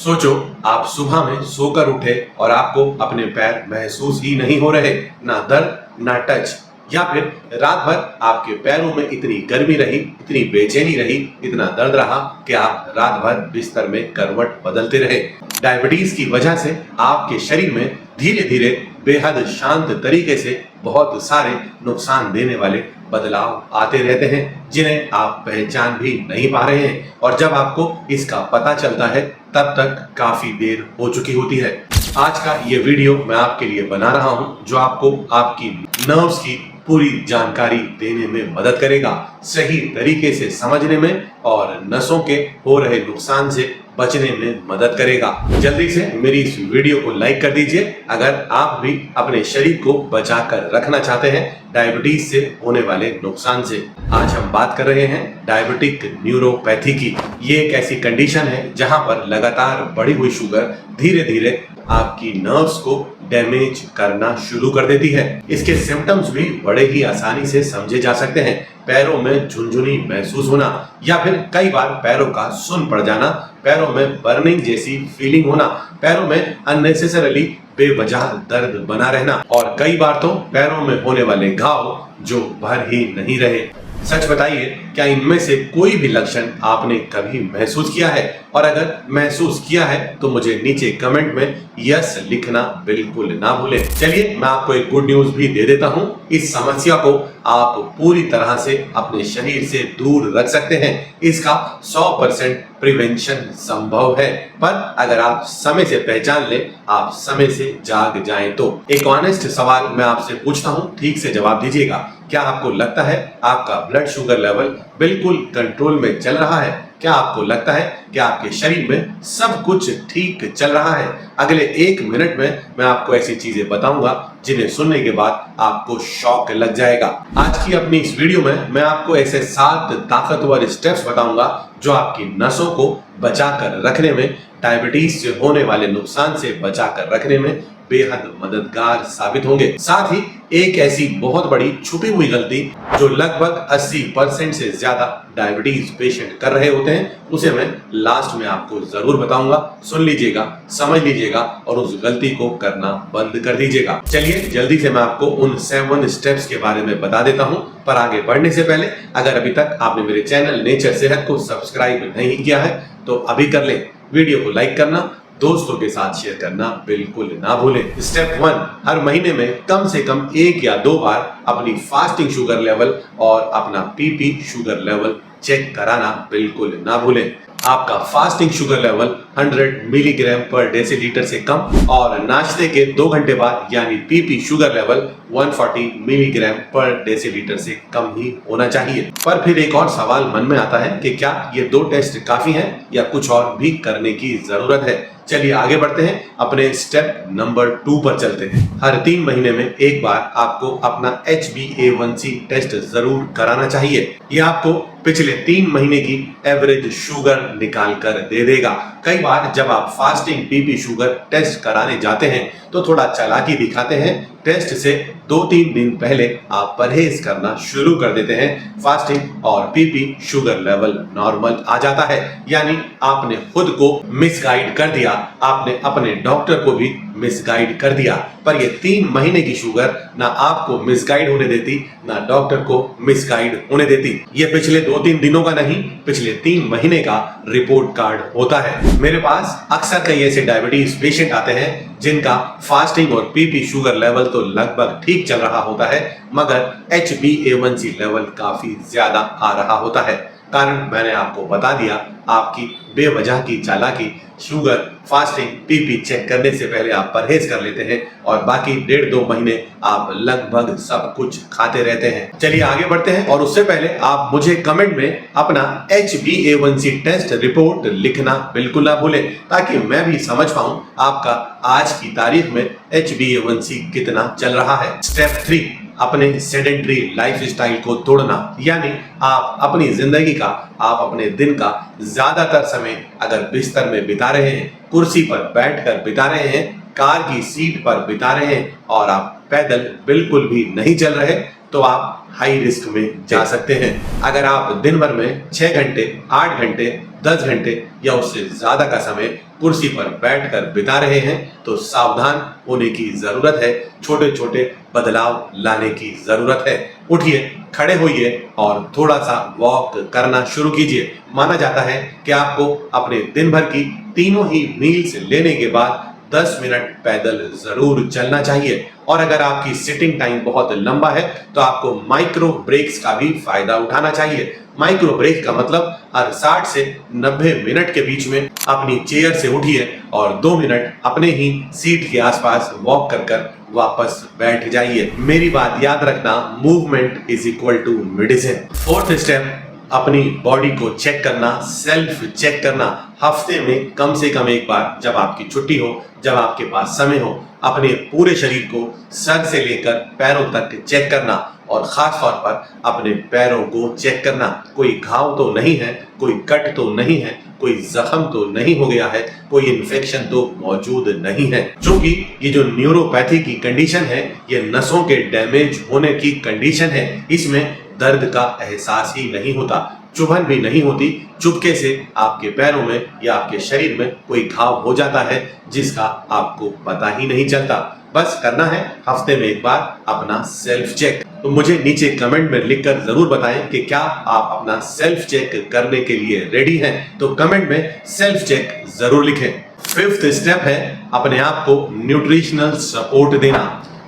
सोचो, आप सुबह में सोकर उठे और आपको अपने पैर महसूस ही नहीं हो रहे, ना दर्द ना टच। या फिर रात भर आपके पैरों में इतनी गर्मी रही, इतनी बेचैनी रही, इतना दर्द रहा कि आप रात भर बिस्तर में करवट बदलते रहे। डायबिटीज की वजह से आपके शरीर में धीरे धीरे बेहद शांत तरीके से बहुत सारे नुकसान देने वाले बदलाव आते रहते हैं, जिन्हें आप पहचान भी नहीं पा रहे हैं। और जब आपको इसका पता चलता है तब तक काफी देर हो चुकी होती है। आज का ये वीडियो मैं आपके लिए बना रहा हूं, जो आपको आपकी नर्व्स की पूरी जानकारी देने में मदद करेगा, सही तरीके से समझने में और नसों के हो रहे नुकसान से बचने में मदद करेगा। जल्दी से मेरी इस वीडियो को लाइक कर दीजिए अगर आप भी अपने शरीर को बचाकर रखना चाहते हैं डायबिटीज से होने वाले नुकसान से। आज हम बात कर रहे हैं डायबिटिक न्यूरोपैथी की। ये एक ऐसी कंडीशन है जहां पर लगातार बढ़ी हुई शुगर धीरे धीरे आपकी नर्व्स को डैमेज करना शुरू कर देती है। इसके सिम्टम्स भी बड़े ही आसानी से समझे जा सकते हैं। पैरों में झुनझुनी महसूस होना, या फिर कई बार पैरों का सुन्न पड़ जाना, पैरों में बर्निंग जैसी फीलिंग होना, पैरों में अननेसेसरली बेवजह दर्द बना रहना, और कई बार तो पैरों में होने वाले घाव जो भर ही नहीं रहे। सच बताइए, क्या इनमें से कोई भी लक्षण आपने कभी महसूस किया है? और अगर महसूस किया है तो मुझे नीचे कमेंट में यस लिखना बिल्कुल ना भूलें। चलिए मैं आपको एक गुड न्यूज भी दे देता हूं। इस समस्या को आप पूरी तरह से अपने शरीर से दूर रख सकते हैं। इसका 100% प्रिवेंशन संभव है, पर अगर आप समय से पहचान ले, आप समय से जाग जाएं तो। एक ऑनेस्ट सवाल मैं आपसे पूछता हूं, ठीक से जवाब दीजिएगा। क्या आपको लगता है आपका ब्लड शुगर लेवल बिल्कुल कंट्रोल में चल रहा है? क्या आपको लगता है कि आपके शरीर में सब कुछ ठीक चल रहा है? अगले 1 मिनट में मैं आपको ऐसी चीजें बताऊंगा जिन्हें सुनने के बाद आपको शॉक लग जाएगा। आज की अपनी इस वीडियो में मैं आपको ऐसे 7 ताकतवर स्टेप्स बताऊंगा जो आपकी नसों को बचाकर रखने में, डायबिटीज से होने वाले नुकसान से बचाकर रखने में बेहद मददगार साबित होंगे। साथ ही एक ऐसी बहुत बड़ी छुपी हुई गलती जो लगभग 80% से ज्यादा डायबिटीज पेशेंट कर रहे होते हैं, उसे मैं लास्ट में आपको जरूर बताऊंगा। सुन लीजिएगा, समझ लीजिएगा और उस गलती को करना बंद कर दीजिएगा। चलिए जल्दी से मैं आपको उन 7 स्टेप्स के बारे में बता देता हूं, पर आगे बढ़ने से पहले अगर अभी तक आपने मेरे चैनल नेचर सेहत को सब्सक्राइब नहीं किया है तो अभी कर लें। वीडियो को लाइक करना, दोस्तों के साथ शेयर करना बिल्कुल ना भूलें। स्टेप 1, हर महीने में कम से कम 1 या 2 बार अपनी फास्टिंग शुगर लेवल और अपना पीपी शुगर लेवल चेक कराना बिल्कुल ना भूलें। आपका फास्टिंग शुगर लेवल 100 मिलीग्राम पर डेसीलीटर से कम और नाश्ते के 2 घंटे बाद यानी पीपी शुगर लेवल 140 मिलीग्राम पर डेसीलीटर से कम ही होना चाहिए। पर फिर एक और सवाल मन में आता है कि क्या ये 2 टेस्ट काफी हैं या कुछ और भी करने की जरूरत है? चलिए आगे बढ़ते हैं, अपने स्टेप नंबर 2 पर चलते हैं। हर 3 महीने में एक बार आपको अपना HbA1c टेस्ट जरूर कराना चाहिए। यह आपको पिछले 3 महीने की एवरेज शुगर निकाल कर दे देगा। कई बार जब आप फास्टिंग पीपी शुगर टेस्ट कराने जाते हैं तो थोड़ा चालाकी दिखाते हैं। टेस्ट से 2-3 दिन पहले आप परहेज करना शुरू कर देते हैं। फास्टिंग और पीपी शुगर लेवल नॉर्मल आ जाता है, यानी आपने खुद को मिसगाइड कर दिया, आपने अपने डॉक्टर को भी मिसगाइड कर दिया। पर ये 3 महीने की शुगर ना आपको मिसगाइड होने देती, ना डॉक्टर को मिसगाइड होने देती। ये पिछले 2-3 दिनों का नहीं, पिछले 3 महीने का रिपोर्ट कार्ड होता है। मेरे पास अक्सर कई ऐसे डायबिटीज पेशेंट आते हैं जिनका फास्टिंग और पीपी शुगर लेवल तो लगभग ठीक चल रहा होता है, मगर HbA1c लेवल काफी ज्यादा आ रहा होता है। कारण मैंने आपको बता दिया, आपकी बेवजह की चालाकी। शुगर, फास्टिंग, पीपी चेक करने से पहले आप परहेज कर लेते हैं और बाकी 1.5-2 महीने आप लगभग सब कुछ खाते रहते हैं। चलिए आगे बढ़ते हैं, और उससे पहले आप मुझे कमेंट में अपना HbA1c टेस्ट रिपोर्ट लिखना बिल्कुल ना भूलें, ताकि मैं भी समझ पाऊं आपका आज की तारीख में HbA1c कितना चल रहा है। स्टेप 3, अपने सेडेंटरी लाइफस्टाइल को तोड़ना, यानी आप अपनी जिंदगी का, आप अपने दिन का ज्यादातर समय अगर बिस्तर में बिता रहे हैं, कुर्सी पर बैठकर बिता रहे हैं, कार की सीट पर बिता रहे हैं और आप पैदल बिल्कुल भी नहीं चल रहे, तो आप हाई रिस्क में जा सकते हैं। अगर आप दिन भर में 6 घंटे, 8 घंटे 10 घंटे या उससे ज्यादा का समय कुर्सी पर बैठकर बिता रहे हैं तो सावधान होने की जरूरत है। छोटे छोटे बदलाव लाने की जरूरत है। उठिए, खड़े होइए और थोड़ा सा वॉक करना शुरू कीजिए। माना जाता है कि आपको अपने दिन भर की तीनों ही मील्स लेने के बाद 10 मिनट पैदल जरूर चलना चाहिए। और अगर आपकी सिटिंग टाइम बहुत लंबा है तो आपको माइक्रो ब्रेक्स का भी फायदा उठाना चाहिए। माइक्रो ब्रेक का मतलब हर 60 से 90 मिनट के बीच में अपनी चेयर से उठिए और 2 मिनट अपने ही सीट के आसपास वॉक कर कर वापस बैठ जाइए। मेरी बात याद रखना, movement is equal to medicine. Fourth step, अपनी बॉडी को चेक करना, सेल्फ चेक करना। हफ्ते में कम से कम एक बार, जब आपकी छुट्टी हो, जब आपके पास समय हो, अपने पूरे शरीर को सर से लेकर पैरों तक चेक करना और खास तौर पर अपने पैरों को चेक करना। कोई घाव तो नहीं है, कोई कट तो नहीं है, कोई जख्म तो नहीं हो गया है, कोई इन्फेक्शन तो मौजूद नहीं है। क्योंकि ये जो न्यूरोपैथी की कंडीशन है, ये नसों के डैमेज होने की कंडीशन है। इसमें दर्द का एहसास ही नहीं होता, चुभन भी नहीं होती। चुपके से आपके पैरों में या आपके शरीर में कोई घाव हो जाता है जिसका आपको पता ही नहीं चलता। बस करना है हफ्ते में एक बार अपना सेल्फ चेक। तो मुझे नीचे कमेंट में लिखकर जरूर बताएं कि क्या आप अपना सेल्फ चेक करने के लिए रेडी हैं। तो कमेंट में सेल्फ चेक जरूर लिखें। फिफ्थ स्टेप है अपने आप को न्यूट्रिशनल सपोर्ट देना।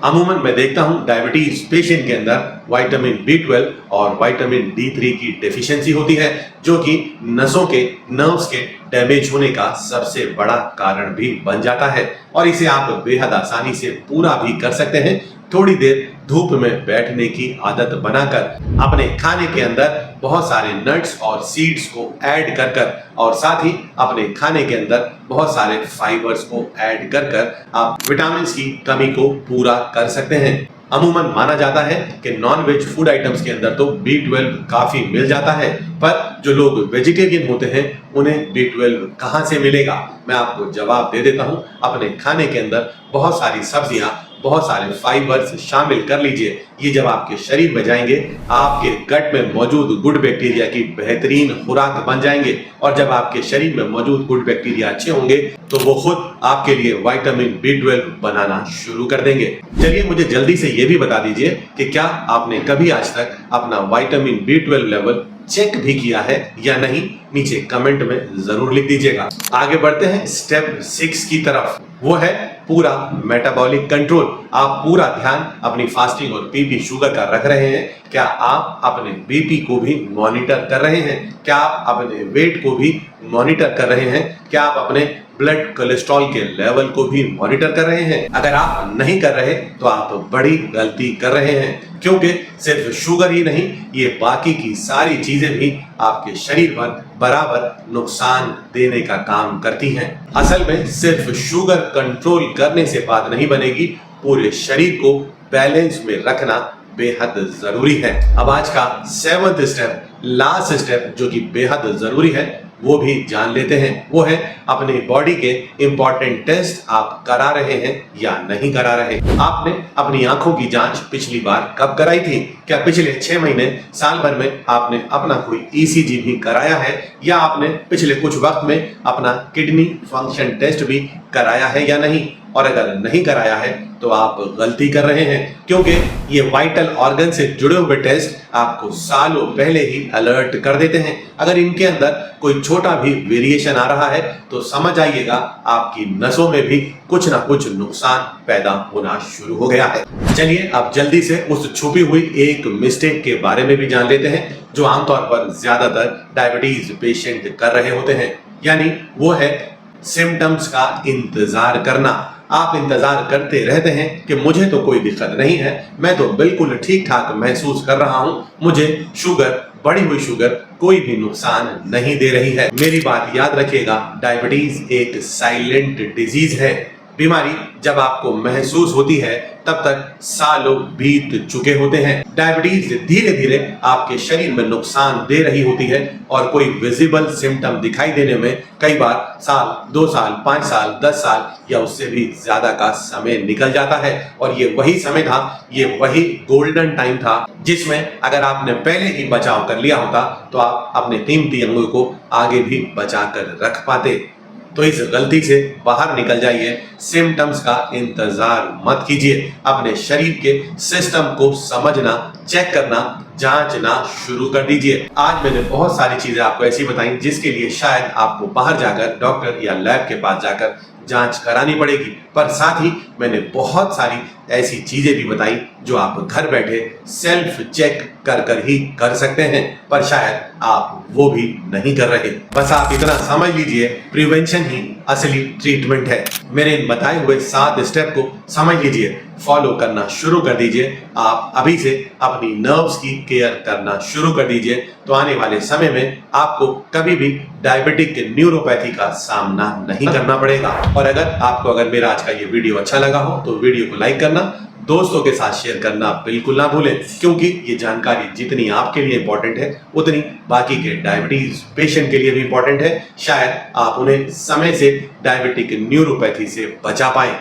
अमूमन मैं देखता हूं डायबिटीज पेशेंट के अंदर विटामिन B12 और विटामिन D3 की डेफिशिएंसी होती है, जो कि नसों के, नर्व्स के डैमेज होने का सबसे बड़ा कारण भी बन जाता है। और इसे आप बेहद आसानी से पूरा भी कर सकते हैं। थोड़ी देर धूप में बैठने की आदत बनाकर अपने खाने के अंदर बहुत सारे नट्स और सीड्स को ऐड कर कर और साथ ही अपने खाने के अंदर बहुत सारे फाइबर्स को ऐड कर कर आप विटामिन की कमी को पूरा कर सकते हैं। अमूमन माना जाता है कि नॉन वेज फूड आइटम्स के अंदर तो B12 काफी मिल जाता है, पर जो लोग वेजिटेरियन होते हैं उन्हें B12 कहां से मिलेगा? मैं आपको जवाब दे देता हूं। अपने खाने के अंदर बहुत सारी सब्जियां, बहुत सारे फाइबर्स शामिल कर लीजिए। ये जब आपके शरीर में जाएंगे, आपके गट में मौजूद गुड बैक्टीरिया की बेहतरीन खुराक बन जाएंगे। और जब आपके शरीर में मौजूद गुड बैक्टीरिया अच्छे होंगे तो वो खुद आपके लिए विटामिन B12 बनाना शुरू कर देंगे। चलिए मुझे जल्दी से ये भी बता दीजिए कि क्या आपने कभी आज तक अपना विटामिन B12 लेवल चेक भी किया है या नहीं? नीचे कमेंट में जरूर लिख दीजिएगा। आगे बढ़ते हैं स्टेप 6 की तरफ। वो है पूरा मेटाबॉलिक कंट्रोल। आप पूरा ध्यान अपनी फास्टिंग और बीपी शुगर का रख रहे हैं। क्या आप अपने बीपी को भी मॉनिटर कर रहे हैं? क्या आप अपने वेट को भी मॉनिटर कर रहे हैं? क्या आप अपने ब्लड कोलेस्ट्रॉल के लेवल को भी मॉनिटर कर रहे हैं? अगर आप नहीं कर रहे तो आप बड़ी गलती कर रहे हैं, क्योंकि सिर्फ शुगर ही नहीं, ये बाकी की सारी चीजें भी आपके शरीर पर बराबर नुकसान देने का काम करती हैं। असल में सिर्फ शुगर कंट्रोल करने से बात नहीं बनेगी, पूरे शरीर को बैलेंस में रखना बेहद जरूरी है। अब आज का 7th स्टेप, लास्ट स्टेप, जो कि बेहद जरूरी है, वो भी जान लेते हैं। वो है अपनी बॉडी के इंपॉर्टेंट टेस्ट आप करा रहे हैं या नहीं करा रहे। आपने अपनी आंखों की जांच पिछली बार कब कराई थी? क्या पिछले 6 महीने, साल भर में आपने अपना कोई ECG भी कराया है? या आपने पिछले कुछ वक्त में अपना किडनी फंक्शन टेस्ट भी कराया है या नहीं? और अगर नहीं कराया है तो आप गलती कर रहे हैं, क्योंकि ये वाइटल ऑर्गन से जुड़े हुए टेस्ट आपको सालों पहले ही अलर्ट कर देते हैं। अगर इनके अंदर कोई छोटा भी वेरिएशन आ रहा है तो समझ आइएगा आपकी नसों में भी कुछ ना कुछ नुकसान पैदा होना शुरू हो गया है। चलिए अब जल्दी से उस छुपी हुई एक मिस्टेक के बारे में भी जान लेते हैं जो आमतौर पर ज्यादातर डायबिटीज पेशेंट कर रहे होते हैं, यानी वो है सिम्टम्स का इंतजार करना। आप इंतजार करते रहते हैं कि मुझे तो कोई दिक्कत नहीं है, मैं तो बिल्कुल ठीक ठाक महसूस कर रहा हूं, मुझे शुगर, बढ़ी हुई शुगर कोई भी नुकसान नहीं दे रही है। मेरी बात याद रखिएगा, डायबिटीज एक साइलेंट डिजीज है। बीमारी जब आपको महसूस होती है तब तक सालों बीत चुके होते हैं। डायबिटीज धीरे धीरे आपके शरीर में नुकसान दे रही होती है और कोई विजिबल सिम्टम दिखाई देने में कई बार साल, 2 साल, 5 साल, 10 साल या उससे भी ज्यादा का समय निकल जाता है। और ये वही समय था, ये वही गोल्डन टाइम था जिसमें अगर आपने पहले ही बचाव कर लिया होता तो आप अपने कीमती अंगों को आगे भी बचा कर रख पाते। तो इस गलती से बाहर निकल जाइए। सिम्टम्स का इंतजार मत कीजिए। अपने शरीर के सिस्टम को समझना, चेक करना, जांचना शुरू कर दीजिए। आज मैंने बहुत सारी चीजें आपको ऐसी बताई जिसके लिए शायद आपको बाहर जाकर डॉक्टर या लैब के पास जाकर जांच करानी पड़ेगी, पर साथ ही मैंने बहुत सारी ऐसी चीजें भी बताई जो आप घर बैठे सेल्फ चेक कर ही कर सकते हैं, पर शायद आप वो भी नहीं कर रहे। बस आप इतना समझ लीजिए, प्रिवेंशन ही असली ट्रीटमेंट है। मेरे इन बताए हुए 7 स्टेप को समझ लीजिए, फॉलो करना शुरू कर दीजिए। आप अभी से अपनी नर्व्स की केयर करना शुरू कर दीजिए, तो आने वाले समय में आपको कभी भी डायबिटिक न्यूरोपैथी का सामना नहीं करना पड़ेगा। और अगर मेरा आज का ये वीडियो अच्छा लगा हो तो वीडियो को लाइक करना, दोस्तों के साथ शेयर करना बिल्कुल ना भूलें, क्योंकि ये जानकारी जितनी आपके लिए इंपॉर्टेंट है उतनी बाकी के डायबिटीज पेशेंट के लिए भी इंपॉर्टेंट है। शायद आप उन्हें समय से डायबिटिक न्यूरोपैथी से बचा पाएं।